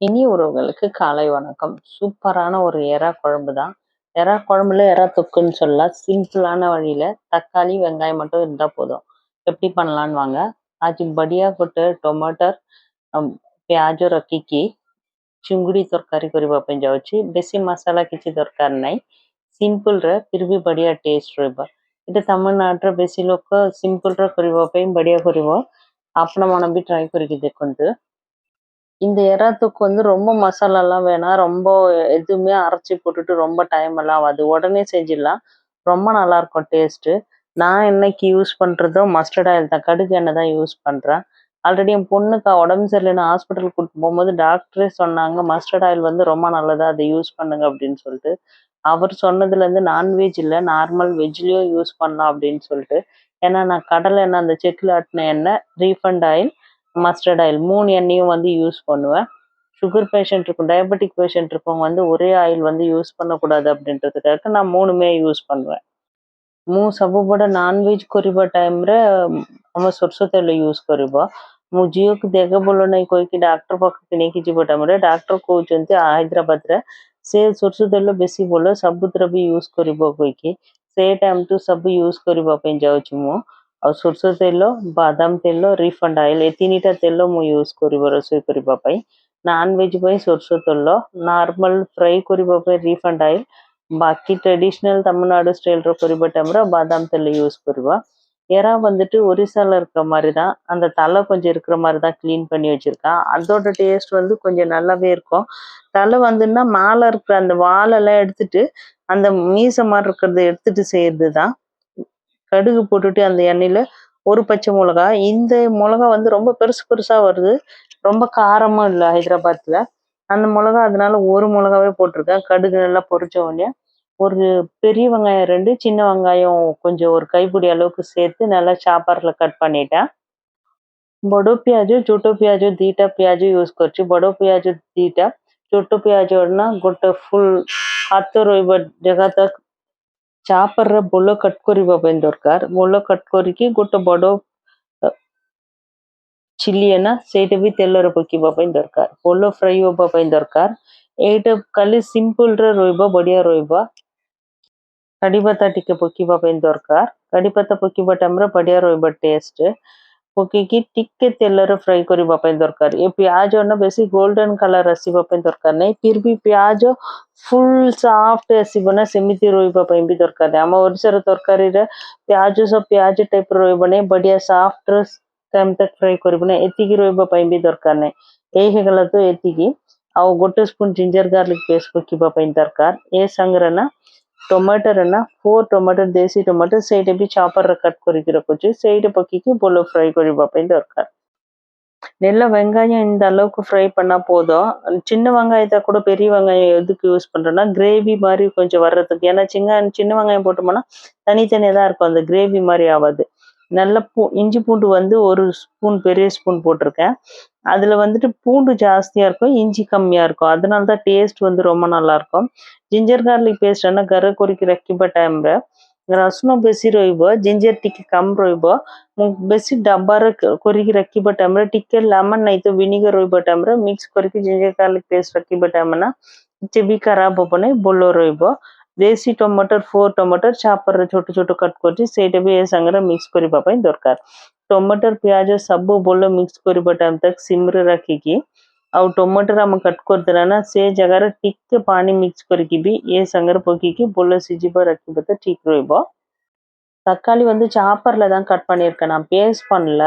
இனிய உறவுகளுக்கு காலை வணக்கம். சூப்பரான ஒரு எறா குழம்பு தான். எறா குழம்புல எறா தொக்குன்னு சொல்லலாம். சிம்பிளான வழியில தக்காளி, வெங்காயம் மட்டும் இருந்தா போதும். எப்படி பண்ணலான்னு வாங்க. आज बढ़िया ଗୋଟେ ଟମାଟର ପିଆଜ ରଖିକି ଚିଙ୍ଗୁଡ଼ି ତରକାରୀ କରିବା ପାଇଁ ଯାଉଛି। ବେଶୀ ମସଲା କିଛି ଦରକାର ନାହିଁ। ସିମ୍ପଲରେ ଫିର୍ ବି ବଢ଼ିଆ ଟେଷ୍ଟ ରହିବ। ଏଇଟା ତାମିଲନାଡୁରେ ବେଶୀ ଲୋକ ସିମ୍ପଲରେ କରିବା ପାଇଁ ବଢ଼ିଆ କରିବ। ଆପଣମାନେ ବି ଟ୍ରାଏ କରିକି ଦେଖନ୍ତୁ। இந்த எறா தொக்கு வந்து ரொம்ப மசாலாலாம் வேணாம். ரொம்ப எதுவுமே அரைச்சு போட்டுட்டு ரொம்ப டைம் எல்லாம் ஆகாது. உடனே செஞ்சிடலாம். ரொம்ப நல்லாயிருக்கும் டேஸ்ட்டு. நான் இன்னைக்கு யூஸ் பண்ணுறதும் மஸ்டர்ட் ஆயில் தான். கடுகு எண்ணெய் தான் யூஸ் பண்ணுறேன். ஆல்ரெடி என் பொண்ணுக்கு உடம்பு சரியில்லைன்னு ஹாஸ்பிட்டல் கூட்டிட்டு போகும்போது டாக்டரே சொன்னாங்க, மஸ்டர்ட் ஆயில் வந்து ரொம்ப நல்லது, அதை யூஸ் பண்ணுங்க அப்படின்னு சொல்லிட்டு. அவர் சொன்னதுலேருந்து நான்வெஜ் இல்லை, நார்மல் வெஜ்லேயும் யூஸ் பண்ணலாம் அப்படின்னு சொல்லிட்டு. ஏன்னா நான் கடலை எண்ணெய், அந்த செக்கில் ஆட்டின எண்ணெய், ரீஃபண்ட் ஆயில், மஸ்டர்ட் ஆயில் 3 எண்ணெயும் வந்து யூஸ் பண்ணுவேன். சுகர் பேஷண்ட் இருக்கும், டயபெட்டிக் பேஷண்ட் இருக்கவங்க வந்து ஒரே ஆயில் வந்து யூஸ் பண்ணக்கூடாது அப்படின்றதுக்காக நான் 3மே யூஸ் பண்ணுவேன்। ମୁଁ ସବୁବେଳେ ନନଭେଜ କରିବା ଟାଇମ୍ରେ ଆମେ ସୋରିଷ ତେଲ ୟୁଜ୍ କରିବା। ମୁଁ ଝିଅକୁ ଦେହ ଭଲ ନାହିଁ କହିକି ଡାକ୍ତର ପାଖକୁ ନେଇକି ଯିବା ଟାଇମ୍ରେ ଡାକ୍ତର କହୁଛନ୍ତି ହାଇଦ୍ରାବାଦରେ ସେ ସୋରିଷ ତେଲ ବେଶୀ ଭଲ, ସବୁଥିରେ ବି ୟୁଜ୍ କରିବ କହିକି ସେ ଟାଇମ୍ଠୁ ସବୁ ୟୁଜ୍ କରିବା ପାଇଁ ଯାଉଛି ମୁଁ। ଆଉ ସୋରିଷ ତେଲ, ବାଦାମ ତେଲ, ରିଫାଇଣ୍ଡ ଅଏଲ୍, ଏ ତିନିଟା ତେଲ ମୁଁ ୟୁଜ୍ କରିବ ରୋଷେଇ କରିବା ପାଇଁ। ନନଭେଜ ପାଇଁ ସୋରିଷ ତେଲ, ନର୍ମାଲ ଫ୍ରାଏ କରିବା ପାଇଁ ରିଫାଇଣ୍ଡ ଅଏଲ୍, பாக்கி ட்ரெடிஷ்னல் தமிழ்நாடு ஸ்டைல்ல குறிப்பிட்ட டைம்ல பாதாம் தெல்ல யூஸ் பண்ணுவேன்। எறா வந்துட்டு ஒரிசால இருக்கிற மாதிரி தான், அந்த தலை கொஞ்சம் இருக்கிற மாதிரி தான் க்ளீன் பண்ணி வச்சுருக்கேன்। அதோட டேஸ்ட் வந்து கொஞ்சம் நல்லாவே இருக்கும்। தலை வந்துன்னா மேலே இருக்கிற அந்த வாலெல்லாம் எடுத்துட்டு அந்த மீசை மாதிரி இருக்கிறத எடுத்துட்டு செய்கிறது தான்। கடுகு போட்டுட்டு அந்த எண்ணெயில் ஒரு பச்சை மிளகா, இந்த மிளகா வந்து ரொம்ப பெருசு பெருசாக வருது, ரொம்ப காரமும் இல்லை ஹைதராபாத்தில் அந்த மிளகா, அதனால ஒரு மிளகாவே போட்டிருக்கேன்। கடுகு நல்லா பொரிச்ச உடனே ஒரு பெரிய வெங்காயம் 2, சின்ன வெங்காயம் கொஞ்சம் ஒரு கைப்பிடி அளவுக்கு சேர்த்து நல்லா சாப்பரில் கட் பண்ணிட்டேன்। बड़ो पियाज, छोटो पियाज, दीटा पियाज यूज कर बड़ो पियाज दीटा, छोटो पियाज गोटे फुल हाथ रहा जगह तक चापर बोल कट करने दरकार। बोल कट करके गोटे बड़ चिली है ना, सेटा भी तेल पकवाई दरकार। बोल फ्राई होगापी दरकार। एटा खाली सिंपल रहा बढ़िया रहा। कड़ीपत्ता टिके पकवाई दरकार। कड़ीपत्ता पकवा टाइम बढ़िया रहा टेस्ट। पकईकी टिके तेल फ्राई करने दरकार। ये प्याज ना बेसी गोल्डन कलर आसवाई दरकार नहीं, फिर भी प्याज फुल सॉफ्ट आसना सेमती रही भी दरकार नहीं। आम ओडिशार तरकारी प्याज सब प्याज टाइप रही बढ़िया सॉफ्ट टाइम तक फ्राई करना, एतिकी रही भी दरकार नहीं। यही गला तो एतिकी। आउ गोटे स्पून जिंजर गार्लिक पेस्ट पकवाई दरकार। ये संगे ना टमाटर है ना 4 टमाटर देसी टमाटर से भी चापर कट करके रखुच्छे, से पकईकी बोलो फ्राई करने दरकार। நெல்ல வெங்காயம் இந்த அளவுக்கு ஃப்ரை பண்ணா போதும்। சின்ன வெங்காயத்தை கூட பெரிய வெங்காயம் எதுக்கு யூஸ் பண்றேன்னா கிரேவி மாதிரி கொஞ்சம் வர்றதுக்கு। ஏன்னா சின்ன வெங்காயம் போட்டோம்னா தனித்தனியாக தான் இருக்கும், அந்த கிரேவி மாதிரி ஆகாது। நல்ல இஞ்சி பூண்டு வந்து ஒரு ஸ்பூன், பெரிய ஸ்பூன் போட்டிருக்கேன்। அதில் வந்துட்டு பூண்டு ஜாஸ்தியாக இருக்கும், இஞ்சி கம்மியாக இருக்கும், அதனால தான் டேஸ்ட் வந்து ரொம்ப நல்லாயிருக்கும்। जिंजर गार्लिक पेस्ट है ना घर करके रखा टाइम रसुण बेसी रही, जिंजर टिके कम रही। बेसी डब्बार करके रखा टाइम टिके लेमन नहीं तो विनेगर रही टाइम मिक्स करके जिंजर गार्लिक पेस्ट रखा टाइम ना भी खराब होने बोलो रही। देसी टमाटर 4 टमाटर चापर छोट छोट कट कर भी संगे मिक्स करने दरकार। टमाटर प्याज सब बोलो मिक्स करने टाइम तक सिम्रे रखिकी आउ टमाटर आम कट करदेला ना से जगार टिके पानी मिक्स करके भी ये संगे पकईकी बोल सिजिबा रखी तो ठीक रही। தக்காளி வந்து சாப்பரில் தான் கட் பண்ணியிருக்கேன், நான் பேஸ்ட் பண்ணல।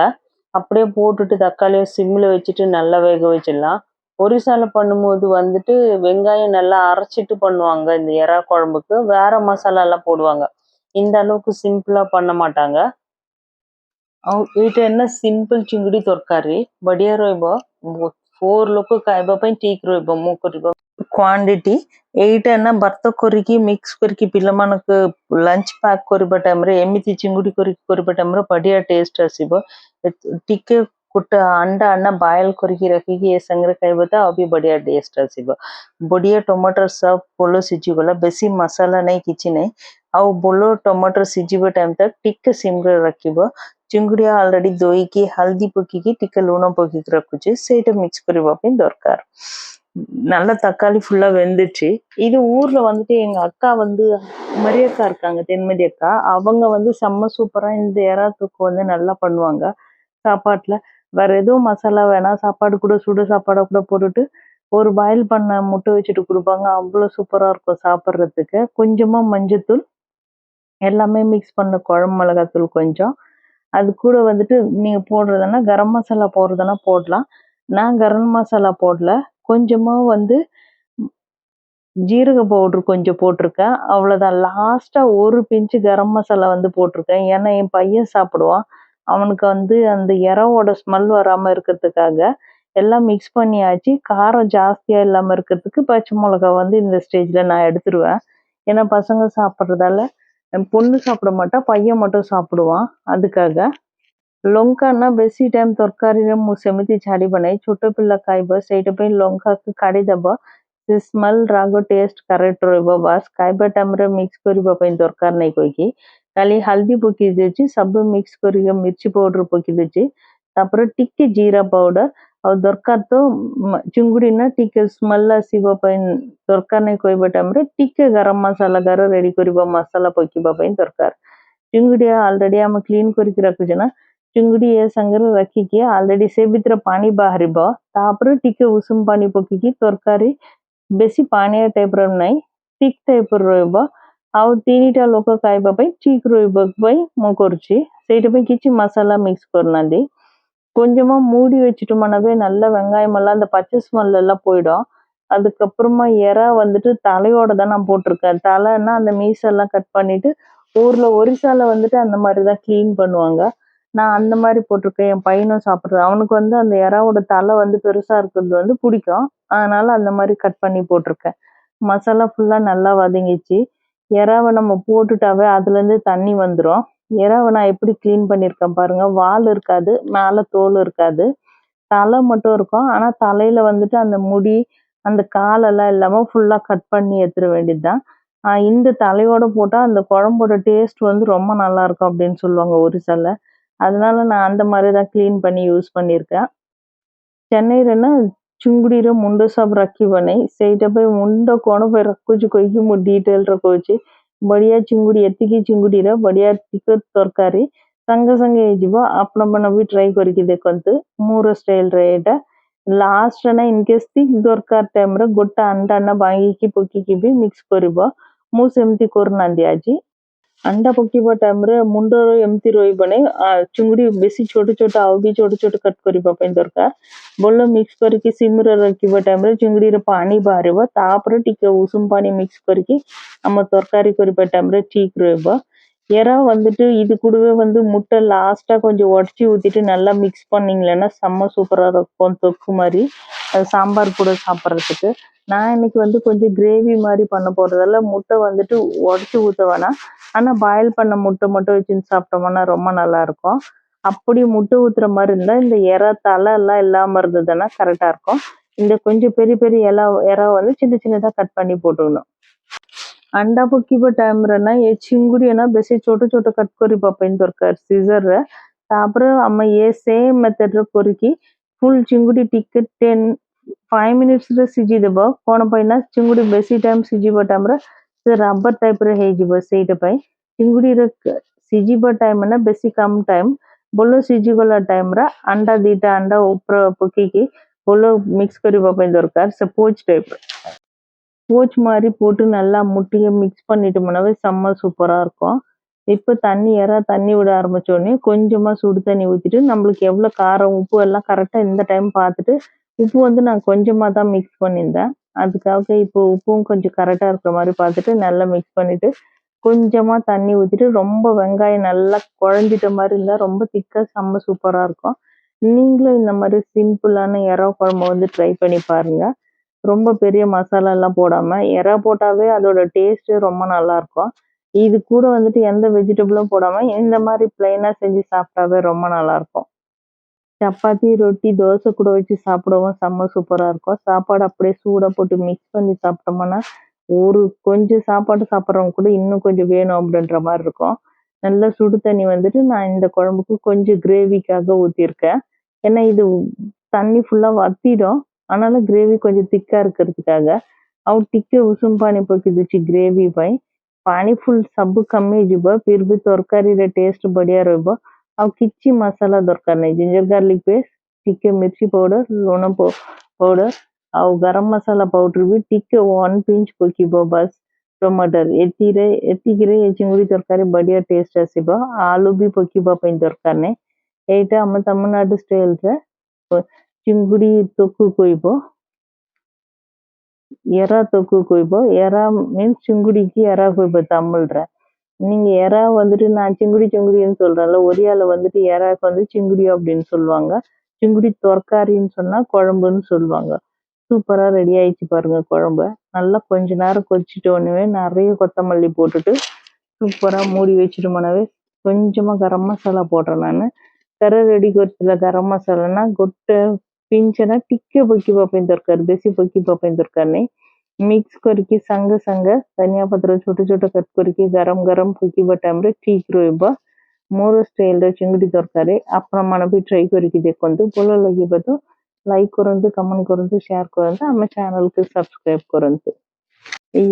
அப்படியே போட்டுட்டு தக்காளியை சிம்மில் வச்சுட்டு நல்லா வேக வச்சிடலாம்। ஒரிசாவில் பண்ணும்போது வந்துட்டு வெங்காயம் நல்லா அரைச்சிட்டு பண்ணுவாங்க இந்த எறா குழம்புக்கு, வேற மசாலாலாம் போடுவாங்க। இந்த அளவுக்கு சிம்பிளாக பண்ண மாட்டாங்க। ଏଇଟା ନା ସିମ୍ପଲ ଚିଙ୍ଗୁଡ଼ି ତରକାରୀ ବଢ଼ିଆ ରହିବ। 4 ଲୋକ ଖାଇବା ପାଇଁ ଠିକ ରହିବ ମୁଁ କରିବା କ୍ୱାଣ୍ଟିଟି। ଏଇଟା ନା ଭାତ କରିକି ମିକ୍ସ କରିକି ପିଲାମାନଙ୍କୁ ଲଞ୍ଚ ପ୍ୟାକ୍ କରିବା ଟାଇମ୍ରେ ଏମିତି ଚିଙ୍ଗୁଡ଼ି କରିକି କରିବା ଟାଇମ୍ରେ ବଢ଼ିଆ ଟେଷ୍ଟ ଆସିବ। ଟିକେ ଗୋଟେ अंडा ना बॉयल करके रखिकी ए संगे खाइबा तो अभी बढ़िया टेस्ट आसीबो। बढ़िया टमाटर सब बोलो सिझीगला, बेसी मसाला नहीं किछि नहीं। आउ बोलो टमाटर सिझीबा टाइम तक टिके सिमरे रखिबो। चिंगुड़ी ऑलरेडी धोईकी हल्दी पकईकी टिके लुण पकईकी रखुचे, सेटा मिक्स करबा पे दरकार। நல்ல தக்காளி ஃபுல்லா வெந்துச்சு. இது ஊர்ல வந்துட்டு எங்க அக்கா வந்து மரியக்கா இருக்காங்க, தென்மதி அக்கா. அவங்க வந்து செம்ம சூப்பரா இந்த எறா தொக்கு வந்து நல்லா பண்ணுவாங்க சாப்பாட்டுல. வேற எதுவும் மசாலா வேணாம். சாப்பாடு கூட சுடு சாப்பாட கூட போட்டுட்டு, ஒரு பாயில் பண்ண முட்டை வச்சுட்டு குடுப்பாங்க. அவ்ளோ சூப்பரா இருக்கும் சாப்பிடுறதுக்கு. கொஞ்சமா மஞ்சத்தூள், எல்லாமே மிக்ஸ் பண்ண குழம்பு மிளகாத்தூள் கொஞ்சம். அது கூட வந்துட்டு நீங்க போடுறதுன்னா, கரம் மசாலா போடுறதுன்னா போடலாம். நான் கரம் மசாலா போடல. கொஞ்சமா வந்து ஜீரக பவுடர் கொஞ்சம் போட்டிருக்கேன். அவ்வளோதான். லாஸ்ட்டா ஒரு பிஞ்ச் கரம் மசாலா வந்து போட்டிருக்கேன். ஏன்னா, என் பையன் சாப்பிடுவான். அவனுக்கு வந்து அந்த எறாவோட ஸ்மெல் வராம இருக்கிறதுக்காக எல்லாம் மிக்ஸ் பண்ணியாச்சு. காரம் ஜாஸ்தியா இல்லாம இருக்கிறதுக்கு பச்சை மிளகா வந்து இந்த ஸ்டேஜ்ல நான் எடுத்துருவேன். ஏன்னா, பசங்க சாப்பிடுறதால என் பொண்ணு சாப்பிட மாட்டா. பையன் மட்டும் சாப்பிடுவான். அதுக்காக. ଲଙ୍କା ନା ବେଶୀ ଟାଇମ୍ ତରକାରୀରେ ମୁଁ ସେମିତି ଛାଡ଼ିବ ନାହିଁ। ଛୋଟ ପିଲା ଖାଇବ ସେଇଟା ପାଇଁ ଲଙ୍କାକୁ କାଢ଼ିଦବ। ସେ ସ୍ମେଲ୍ ରାଗ ଟେଷ୍ଟ କରେକ୍ଟ ରହିବ ବାସ୍। ଖାଇବା ଟାଇମ୍‌ରେ ମିକ୍ସ କରିବା ପାଇଁ ଦରକାର ନାହିଁ କହିକି। ଖାଲି ହଳଦୀ ପକେଇ ଦେଇଛି, ସବୁ ମିକ୍ସ କରିକି ମିର୍ଚି ପାଉଡର ପକେଇ ଦେଇଛି। ତାପରେ ଟିକେ ଜିରା ପାଉଡର ଆଉ ଦରକାର ତ ଚିଙ୍ଗୁଡ଼ି ନା ଟିକେ ସ୍ମେଲ୍ ଆସିବା ପାଇଁ ଦରକାର ନାହିଁ କହିବା ଟାଇମ୍‌ରେ ଟିକେ ଗରମ ମସଲା ଘର ରେଡି କରିବା ମସଲା ପକେଇବା ପାଇଁ ଦରକାର। ଚିଙ୍ଗୁଡ଼ି ଅଲରେଡି ଆମେ କ୍ଲିନ୍ କରିକି ରଖୁଛେ ନା। ଚିଙ୍ଗୁଡ଼ି ଏ ସାଙ୍ଗରେ ରଖିକି ଅଲରେଡି ସେ ଭିତରେ ପାଣି ବାହାରିବ। ତାପରେ ଟିକେ ଉଷୁମ ପାଣି ପକେଇକି ତରକାରୀ ବେଶୀ ପାଣିଆ ଟାଇପ୍‌ର ନାହିଁ, ଥିକ୍ ଟାଇପ୍‌ର ରହିବ। ଆଉ 3ଟା ଲୋକ ଖାଇବା ପାଇଁ ଠିକ୍ ରହିବା ପାଇଁ ମୁଁ କରୁଛି। ସେଇଟା ପାଇଁ କିଛି மசாலா மிக்ஸ் பண்ணாது. கொஞ்சமா மூடி வச்சுட்டோம்னாவே நல்ல வெங்காயம் எல்லாம் அந்த பச்சை ஸ்மெல் எல்லாம் போயிடும். அதுக்கப்புறமா எறா வந்துட்டு தலையோட தான் நான் போட்டிருக்கேன். தலைன்னா அந்த மீசெல்லாம் கட் பண்ணிட்டு, ஊர்ல ஒரிசால வந்துட்டு அந்த மாதிரி தான் கிளீன் பண்ணுவாங்க. நான் அந்த மாதிரி போட்டிருக்கேன். என் பையனும் சாப்பிடுறான். அவனுக்கு வந்து அந்த எறாவோட தலை வந்து பெருசா இருக்கிறது வந்து பிடிக்கும். அதனால அந்த மாதிரி கட் பண்ணி போட்டிருக்கேன். மசாலா ஃபுல்லா நல்லா வதங்கிச்சு. எறாவை நம்ம போட்டுட்டாவே அதுலேருந்து தண்ணி வந்துடும். எறாவை நான் எப்படி கிளீன் பண்ணியிருக்கேன் பாருங்க. வால் இருக்காது, மேலே தோல் இருக்காது, தலை மட்டும் இருக்கும். ஆனால் தலையில வந்துட்டு அந்த முடி, அந்த காலெல்லாம் இல்லாமல் ஃபுல்லாக கட் பண்ணி எடுத்துட வேண்டியது தான். இந்த தலையோட போட்டால் அந்த குழம்போட டேஸ்ட் வந்து ரொம்ப நல்லா இருக்கும் அப்படின்னு சொல்லுவாங்க ஒரிசால. அதனால நான் அந்த மாதிரி தான் க்ளீன் பண்ணி யூஸ் பண்ணியிருக்கேன்। ଚେନ୍ନାଇରେ ନା ଚୁଙ୍ଗୁଡିର ମୁଣ୍ଡ ସବୁ ରଖିବ ନାହିଁ। ସେଇଟା ପାଇଁ ମୁଣ୍ଡ କଣ ପାଇଁ ରଖୁଛି କହିକି ମୁଁ ଡିଟେଲରେ କହୁଛି। ବଢିଆ ଚିଙ୍ଗୁଡି, ଏତିକି ଚିଙ୍ଗୁଡିର ବଢିଆ ଚିକେନ ତରକାରୀ ସାଙ୍ଗେ ସାଙ୍ଗେ ହେଇଯିବ। ଆପଣମାନେ ବି ଟ୍ରାଏ କରିକି ଦେଖନ୍ତୁ। ମୋର ଷ୍ଟାଇଲରେ ଏଇଟା ଲାଷ୍ଟ ନା ଇନକେସ୍ ଥିକ୍ ଦରକାର ଟାଇମରେ ଗୋଟେ ଅଣ୍ଡା ନା ଭାଙ୍ଗିକି ପକେଇକି ବି ମିକ୍ସ କରିବ। ମୁଁ ସେମିତି କରୁନାହାନ୍ତି ଆଜି। अंडा पकेଇବା ଟାଇମ୍‌ରେ ମୁଣ୍ଡର ଏମିତି ରହିବ ନାହିଁ। ଚିଙ୍ଗୁଡ଼ି ବେଶୀ ଛୋଟ ଛୋଟ ଆଉ ବି ଛୋଟ ଛୋଟ କଟ୍ କରିବା ପାଇଁ ଦରକାର। ଭଲ ମିକ୍ସ କରିକି ସିମ୍‌ରେ ରଖିବା ଟାଇମ୍‌ରେ ଚିଙ୍ଗୁଡ଼ିର ପାଣି ବାହାରିବ। ତାପରେ ଟିକେ ଉଷୁମ ପାଣି மிக்ஸ் କରିକି நம்ம தர்காரி କରିବା டைம்ல ठीक ରହିବ। எறா வந்துட்டு இது கூடவே வந்து முட்டை லாஸ்டா கொஞ்சம் உடைச்சி ஊத்திட்டு நல்லா மிக்ஸ் பண்ணீங்கன்னா செம்ம சூப்பரா இருக்கும் தொக்கு மாதிரி। அது சாம்பார் கூட சாப்பிட்றதுக்கு। நான் இன்னைக்கு வந்து கொஞ்சம் கிரேவி மாதிரி பண்ண போறதால முட்டை வந்துட்டு உடைச்சி ஊற்ற வேணாம்। ஆனால் பாயில் பண்ண முட்டை மட்டும் வச்சுன்னு சாப்பிட்டோம்னா ரொம்ப நல்லா இருக்கும்। அப்படி முட்டை ஊத்துற மாதிரி இருந்தால் இந்த எறா தலை எல்லாம் இல்லாமல் இருந்ததுன்னா கரெக்டாக இருக்கும்। இந்த கொஞ்சம் பெரிய பெரிய எறா வந்து சின்ன சின்னதாக கட் பண்ணி போட்டுக்கணும்। अंडा पकेଇବା ଟାଇମ୍‌ରେ ନା ଏ ଚିଙ୍ଗୁଡ଼ି ନା ବେଶୀ ଛୋଟ ଛୋଟ କଟ୍ କରିବା ପାଇଁ ଦରକାର ସିଜରରେ। ତାପରେ ଆମେ ଏ ସେମ୍ ମେଥଡରେ କରିକି ଫୁଲ୍ ଚିଙ୍ଗୁଡ଼ି ଟିକେ 5 ମିନିଟ୍ସରେ ସିଝିଦେବ। କ'ଣ ପାଇଁ ନା ଚିଙ୍ଗୁଡ଼ି ବେଶୀ ଟାଇମ୍ ସିଝିବା ଟାଇମ୍‌ରେ ସେ ରବର ଟାଇପ୍‌ର ହେଇଯିବ। ସେଇଟା ପାଇଁ ଚିଙ୍ଗୁଡ଼ିର ସିଝିବା ଟାଇମ୍ ନା ବେଶୀ କମ୍ ଟାଇମ୍। ଭଲ ସିଝିଗଲା ଟାଇମ୍‌ରେ अंडा 2ଟା अंडा ଉପରେ ପକେଇକି ଭଲ ମିକ୍ସ କରିବା ପାଇଁ ଦରକାର। ସେ ପୋଚ୍ ଟାଇପ୍‌ର போச் மாதிரி போட்டு நல்லா முட்டையை மிக்ஸ் பண்ணிட்டோம்னாவே செம்ம சூப்பராக இருக்கும்। இப்போ எறா தண்ணி விட ஆரம்பிச்சோடனே கொஞ்சமாக சுடு தண்ணி ஊற்றிட்டு நம்மளுக்கு எவ்வளோ காரம் உப்பு எல்லாம் கரெக்டாக இந்த டைம் பார்த்துட்டு, உப்பு வந்து நான் கொஞ்சமாக தான் மிக்ஸ் பண்ணியிருந்தேன்। அதுக்காக இப்போ உப்பும் கொஞ்சம் கரெக்டாக இருக்கிற மாதிரி பார்த்துட்டு நல்லா மிக்ஸ் பண்ணிட்டு கொஞ்சமாக தண்ணி ஊற்றிட்டு ரொம்ப வெங்காயம் நல்லா குழஞ்சிட்ட மாதிரி இருந்தால் ரொம்ப திக்காக செம்ம சூப்பராக இருக்கும்। நீங்களும் இந்த மாதிரி சிம்பிளான எறா குழம்பு வந்து ட்ரை பண்ணி பாருங்க। ரொம்ப பெரிய மசாலாலாம் போடாம எறா போட்டாவே அதோட டேஸ்ட் ரொம்ப நல்லா இருக்கும்। இது கூட வந்துட்டு எந்த வெஜிடபிளும் போடாம இந்த மாதிரி பிளைனா செஞ்சு சாப்பிட்டாவே ரொம்ப நல்லா இருக்கும்। சப்பாத்தி, ரொட்டி, தோசை கூட வச்சு சாப்பிடவும் செம்ம சூப்பரா இருக்கும்। சாப்பாடு அப்படியே சூடா போட்டு மிக்ஸ் பண்ணி சாப்பிட்டோம்னா ஒரு கொஞ்சம் சாப்பாடு சாப்பிட்றவங்க கூட இன்னும் கொஞ்சம் வேணும் அப்படின்ற மாதிரி இருக்கும்। நல்ல சுடு தண்ணி வந்துட்டு நான் இந்த குழம்புக்கு கொஞ்சம் கிரேவிக்காக ஊற்றிருக்கேன்। ஏன்னா இது தண்ணி ஃபுல்லாக வத்திடும்। ஆனாலும் கிரேவி கொஞ்சம் திக்கா இருக்கிறதுக்காக ଆଉ ଟିକେ ଉଷୁମ ପାଣି ପକେଇ ଦଉଛି ଗ୍ରେଭି ପାଇଁ। ପାଣି ଫୁଲ୍ ସବୁ କମିଯିବ, ଫିର୍ ବି ତରକାରୀରେ ଟେଷ୍ଟ ବଢିଆ ରହିବ। ଆଉ କିଛି ମସଲା ଦରକାର ନାହିଁ। ଜିଞ୍ଜର ଗାର୍ଲିକ ପେଷ୍ଟ, ଟିକେ ମିର୍ଚି ପାଉଡର, ଲୁଣ ପାଉଡର ଆଉ ଗରମ ମସଲା ପାଉଡର ବି ଟିକେ 1 ପିଞ୍ଚ ପକେଇବ ବାସ୍। ଟମାଟର ଏତିକିରେ ଏ ଚିଙ୍ଗୁଡ଼ି ତରକାରୀ ବଢିଆ ଟେଷ୍ଟ ଆସିବ। ଆଳୁ ବି ପକେଇବା ପାଇଁ ଦରକାର ନାହିଁ। ଏଇଟା ଆମ ତାମିଲନାଡୁ ଷ୍ଟାଇଲରେ ଚିଙ୍ଗୁଡ଼ି ତୋକୁ କହିବ, எறா தொக்கு குயிப்போம்। எறா மீன்ஸ் சிங்குடிக்கு எறா குயிப்போம் தமிழ்ல. நீங்க எறா வந்துட்டு நான் சிங்குடின்னு சொல்றேன்ல, ஒரியால வந்துட்டு எறாக்கு வந்து சிங்குடி அப்படின்னு சொல்லுவாங்க. சிங்குடி தொர்க்காரின்னு சொன்னா குழம்புன்னு சொல்லுவாங்க। சூப்பரா ரெடி ஆயிடுச்சு பாருங்க குழம்பு। நல்லா கொஞ்ச நேரம் கொதிச்சிட்டோன்னே நிறைய கொத்தமல்லி போட்டுட்டு சூப்பரா மூடி வச்சுட்டோம்னாவே கொஞ்சமா கரம் மசாலா போடுறேன் நான்। ಕರ ರೆಡಿ ಗೊತ್ತಿಲ್ಲ ಗರಂ ಮಸಾಲಾನ ଗୋଟେ ପିଞ୍ଚନା ଟିକେ ପକେଇବା ପାଇଁ ଦରକାର, ବେଶୀ ପକେଇବା ପାଇଁ ଦରକାର ନାହିଁ। ମିକ୍ସ କରିକି ସାଙ୍ଗେ ସାଙ୍ଗେ ଧନିଆ ପତ୍ର ଛୋଟ ଛୋଟ କଟ୍ କରିକି ଗରମ ପକେଇବା ଟାଇମରେ ଠିକ ରହିବ। ମୋର ଷ୍ଟାଇଲର ଚିଙ୍ଗୁଡ଼ି ତରକାରୀ ଆପଣମାନେ ବି ଟ୍ରାଇ କରିକି ଦେଖନ୍ତୁ। ଭଲ ଲାଗିବ ତ லைக் କରନ୍ତୁ, கமெண்ட் କରନ୍ତୁ, ஷேர் କରନ୍ତୁ, நம்ம சேனலுக்கு சப்ஸ்கிரைப் କରନ୍ତୁ।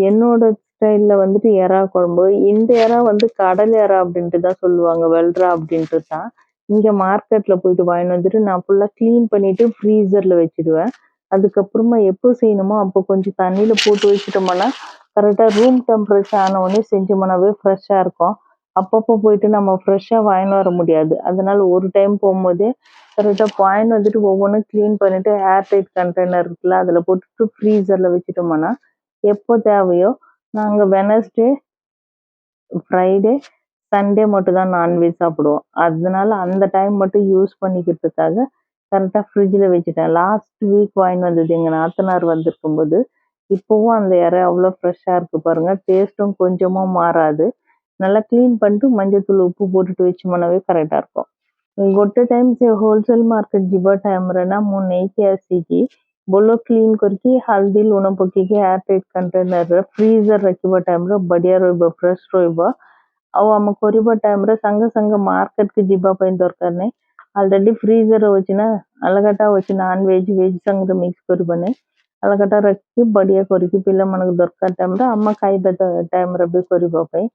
என்னோட ஸ்டைல்ல வந்துட்டு எறா குழம்பு, இந்த எறா வந்து கடல் எறா அப்படின்ட்டு தான் சொல்லுவாங்க, வெல்ரா அப்படின்ட்டு தான்। இங்க மார்க்கெட்ல போயிட்டு வாங்கிட்டு வந்துட்டு நான் ஃபுல்லா க்ளீன் பண்ணிட்டு ஃப்ரீசர்ல வச்சிடுவேன்। அதுக்கப்புறமா எப்போ செய்யணுமோ அப்போ கொஞ்சம் தண்ணியில போட்டு வச்சுட்டோம்னா கரெக்டா ரூம் டெம்பரேச்சர் ஆன உடனே செஞ்சோம்னாவே ஃப்ரெஷ்ஷா இருக்கும்। அப்பப்போ போயிட்டு நம்ம ஃப்ரெஷ்ஷா வாங்கிட்டு வர முடியாது, அதனால ஒரு டைம் போகும்போதே கரெக்டா வாங்கிட்டு வந்துட்டு ஒவ்வொன்றும் க்ளீன் பண்ணிட்டு ஏர் டைட் கண்டெய்னர் இருக்குல்ல அதுல போட்டுட்டு ஃப்ரீசர்ல வச்சுட்டோம்னா எப்போ தேவையோ நாங்க வெனஸ்டே, ஃப்ரைடே, சண்டே மட்டும் தான் நான்வெஜ் சாப்பிடுவோம்। அதனால அந்த டைம் மட்டும் யூஸ் பண்ணிக்கிறதுக்காக கரெக்டாக ஃப்ரிட்ஜில் வச்சுட்டேன்। லாஸ்ட் வீக் வாங்கிட்டு வந்தது எங்கள் நாத்தனார் வந்திருக்கும்போது। இப்போவும் அந்த இறை அவ்வளோ ஃப்ரெஷ்ஷாக இருக்குது பாருங்கள், டேஸ்ட்டும் கொஞ்சமும் மாறாது। நல்லா க்ளீன் பண்ணிட்டு மஞ்சத்தூள் உப்பு போட்டுட்டு வச்சோம்னாவே கரெக்டாக இருக்கும்। ଗୋଟେ ଟାଇମ୍ ସେ ହୋଲସେଲ ମାର୍କେଟ ଯିବା ଟାଇମରେ ନା ମୁଁ ନେଇକି ଆସିକି ଭଲ କ୍ଲିନ୍ କରିକି ହଳଦୀ ଲୁଣ ପକେଇକି ଏୟାର ଟାଇଟ୍ କଣ୍ଟେନରରେ ଫ୍ରିଜର ରଖିବା ଟାଇମରେ ବଢ଼ିଆ ରହିବ, ଫ୍ରେଶ୍ ରହିବ। ଆଉ ଆମ କରିବା ଟାଇମରେ ସାଙ୍ଗେ ସାଙ୍ଗେ ମାର୍କେଟକୁ ଯିବା ପାଇଁ ଦରକାର ନାହିଁ। ଅଲରେଡ଼ି ଫ୍ରିଜର ଅଛି ନା, ଅଲଗାଟା ଅଛି ନନ୍ଭେଜ୍ ଭେଜ୍ ସାଙ୍ଗରେ ମିକ୍ସ କରିବନି, ଅଲଗାଟା ରଖିକି ବଢ଼ିଆ କରିକି ପିଲାମାନଙ୍କୁ ଦରକାର ଟାଇମରେ ଆମ ଖାଇବା ଟାଇମରେ ବି କରିବା ପାଇଁ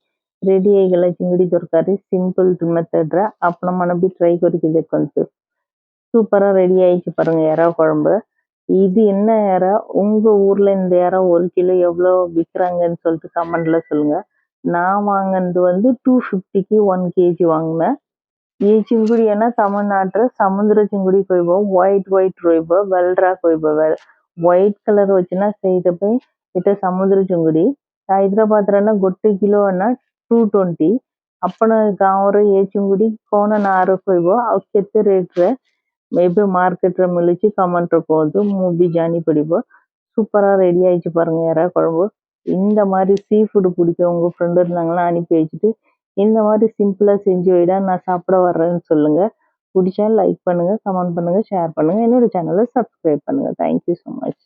ରେଡି ହେଇଗଲା ଚିଙ୍ଗୁଡ଼ି ତରକାରୀ ସିମ୍ପଲ மெத்தட்ல। ଆପଣମାନେ ବି ட்ரை କରିକି ଦେଖନ୍ତୁ। சூப்பரா ரெடி ஆயிடுச்சு பாருங்க எறா குழம்பு। இது என்ன எறா, உங்க ஊர்ல இந்த எறா 1 கிலோ எவ்வளோ விற்கிறாங்கன்னு சொல்லிட்டு கமெண்ட்ல சொல்லுங்க। நான் வாங்கினது வந்து 250க்கு 1 kg வாங்கினேன்। ये चिंगुड़ी है ना तमिलनाडु समुद्र चिंगुड़ी कोइबो, व्हाइट रोइबो, वेल्रा कोइबो। व्हाइट कलर वचना सही पे इटे समुद्र चिंगुड़ी। हैदराबाद रे ना 1 किलो ना 220। अपन गाँव रे ये चिंगुड़ी कौन नार कोइबो और केते रेट रे मे बी मार्केट रे मिलुची कमेंट रे कहतु, मु भी जानी पड़िबो। சூப்பரா ரெடி ஆயிடுச்சு பாருங்க எறா குழம்பு। இந்த மாதிரி சீ ஃபுட் பிடிக்கும் உங்க ஃப்ரெண்ட் இருந்தாங்கன்னா அனுப்பி வச்சுட்டு இந்த மாதிரி சிம்பிளா செஞ்சு வைடா நான் சாப்பிட வர்றேன்னு சொல்லுங்க। பிடிச்சா லைக் பண்ணுங்க, கமெண்ட் பண்ணுங்க, ஷேர் பண்ணுங்க, என்னோட சேனலை சப்ஸ்கிரைப் பண்ணுங்க। Thank you so much.